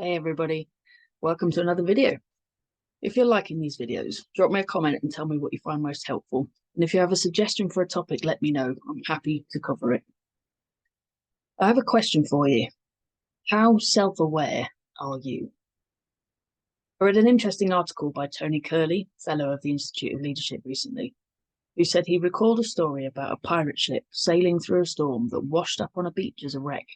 Hey everybody, welcome to another video. If you're liking these videos, drop me a comment and tell me what you find most helpful. And if you have a suggestion for a topic, let me know. I'm happy to cover it. I have a question for you. How self-aware are you? I read an interesting article by Tony Curley, fellow of the Institute of Leadership recently, who said he recalled a story about a pirate ship sailing through a storm that washed up on a beach as a wreck.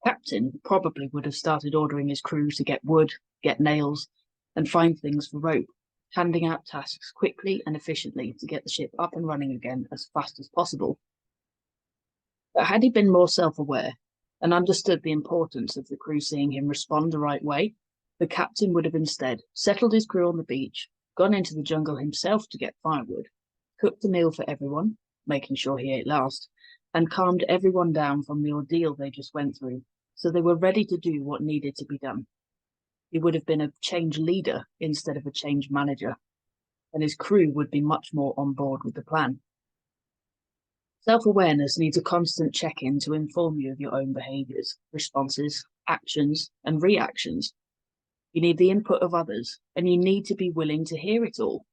Captain probably would have started ordering his crew to get wood, get nails, and find things for rope, handing out tasks quickly and efficiently to get the ship up and running again as fast as possible. But had he been more self-aware and understood the importance of the crew seeing him respond the right way, the captain would have instead settled his crew on the beach, gone into the jungle himself to get firewood, cooked a meal for everyone, making sure he ate last, and calmed everyone down from the ordeal they just went through, so they were ready to do what needed to be done. He would have been a change leader instead of a change manager, and his crew would be much more on board with the plan. Self-awareness needs a constant check-in to inform you of your own behaviours, responses, actions, and reactions. You need the input of others, and you need to be willing to hear it all.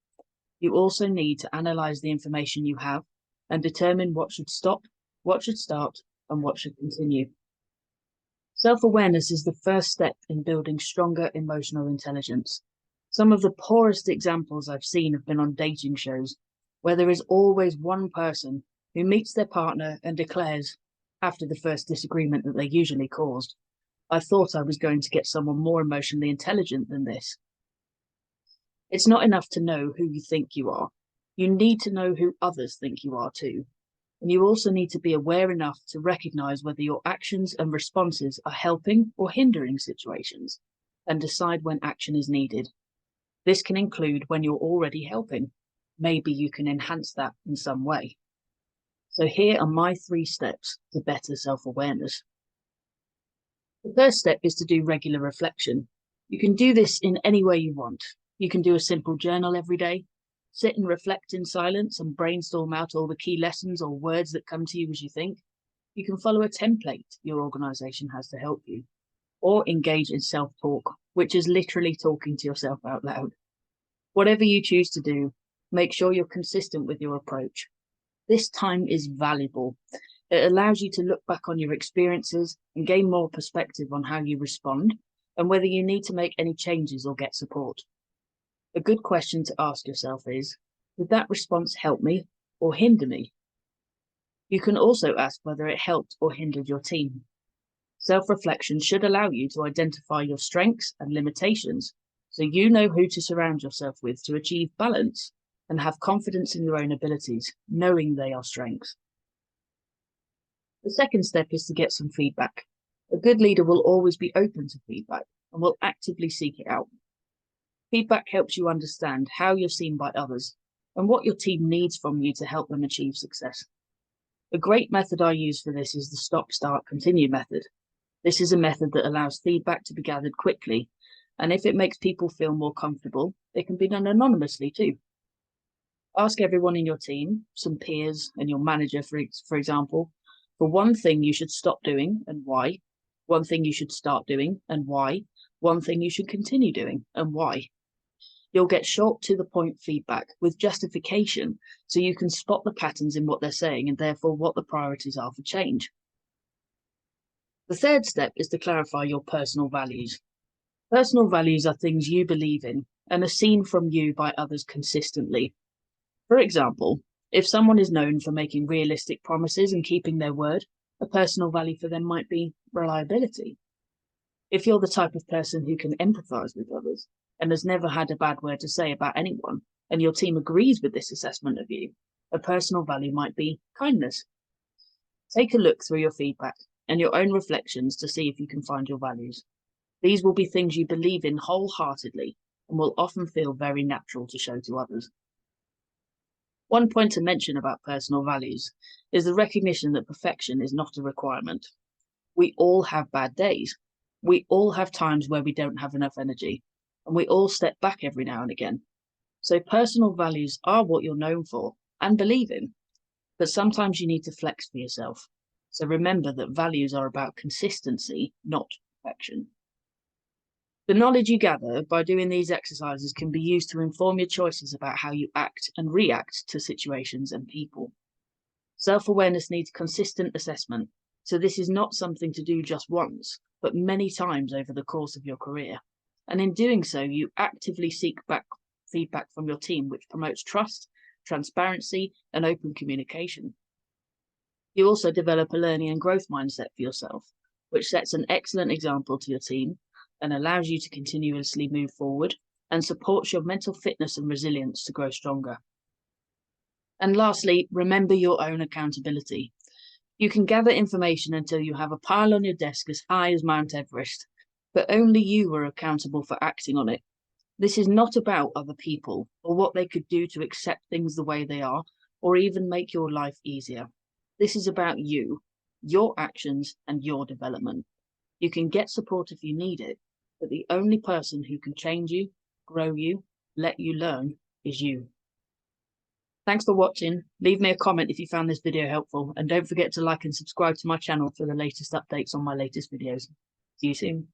You also need to analyse the information you have and determine what should stop, what should start, and what should continue. Self-awareness is the first step in building stronger emotional intelligence. Some of the poorest examples I've seen have been on dating shows, where there is always one person who meets their partner and declares, after the first disagreement that they usually caused, "I thought I was going to get someone more emotionally intelligent than this." It's not enough to know who you think you are. You need to know who others think you are too. And you also need to be aware enough to recognize whether your actions and responses are helping or hindering situations, and decide when action is needed. This can include when you're already helping. Maybe you can enhance that in some way. So here are my 3 steps to better self-awareness. The first step is to do regular reflection. You can do this in any way you want. You can do a simple journal every day, sit and reflect in silence and brainstorm out all the key lessons or words that come to you as you think. You can follow a template your organisation has to help you, or engage in self-talk, which is literally talking to yourself out loud. Whatever you choose to do, make sure you're consistent with your approach. This time is valuable. It allows you to look back on your experiences and gain more perspective on how you respond and whether you need to make any changes or get support. A good question to ask yourself is, did that response help me or hinder me? You can also ask whether it helped or hindered your team. Self-reflection should allow you to identify your strengths and limitations, so you know who to surround yourself with to achieve balance and have confidence in your own abilities, knowing they are strengths. The second step is to get some feedback. A good leader will always be open to feedback and will actively seek it out. Feedback helps you understand how you're seen by others and what your team needs from you to help them achieve success. A great method I use for this is the stop, start, continue method. This is a method that allows feedback to be gathered quickly, and if it makes people feel more comfortable, it can be done anonymously too. Ask everyone in your team, some peers and your manager, for example, for one thing you should stop doing and why, one thing you should start doing and why, one thing you should continue doing and why. You'll get short to the point feedback with justification, so you can spot the patterns in what they're saying and therefore what the priorities are for change. The third step is to clarify your personal values. Personal values are things you believe in and are seen from you by others consistently. For example, if someone is known for making realistic promises and keeping their word, a personal value for them might be reliability. If you're the type of person who can empathise with others and has never had a bad word to say about anyone, and your team agrees with this assessment of you, a personal value might be kindness. Take a look through your feedback and your own reflections to see if you can find your values. These will be things you believe in wholeheartedly and will often feel very natural to show to others. One point to mention about personal values is the recognition that perfection is not a requirement. We all have bad days. We all have times where we don't have enough energy, and we all step back every now and again. So personal values are what you're known for and believe in, but sometimes you need to flex for yourself. So remember that values are about consistency, not perfection. The knowledge you gather by doing these exercises can be used to inform your choices about how you act and react to situations and people. Self-awareness needs consistent assessment, so this is not something to do just once, but many times over the course of your career. And in doing so, you actively seek back feedback from your team, which promotes trust, transparency, and open communication. You also develop a learning and growth mindset for yourself, which sets an excellent example to your team and allows you to continuously move forward and supports your mental fitness and resilience to grow stronger. And lastly, remember your own accountability. You can gather information until you have a pile on your desk as high as Mount Everest, but only you are accountable for acting on it. This is not about other people or what they could do to accept things the way they are, or even make your life easier. This is about you, your actions, and your development. You can get support if you need it, but the only person who can change you, grow you, let you learn is you. Thanks for watching. Leave me a comment if you found this video helpful, and don't forget to like and subscribe to my channel for the latest updates on my latest videos. See you soon.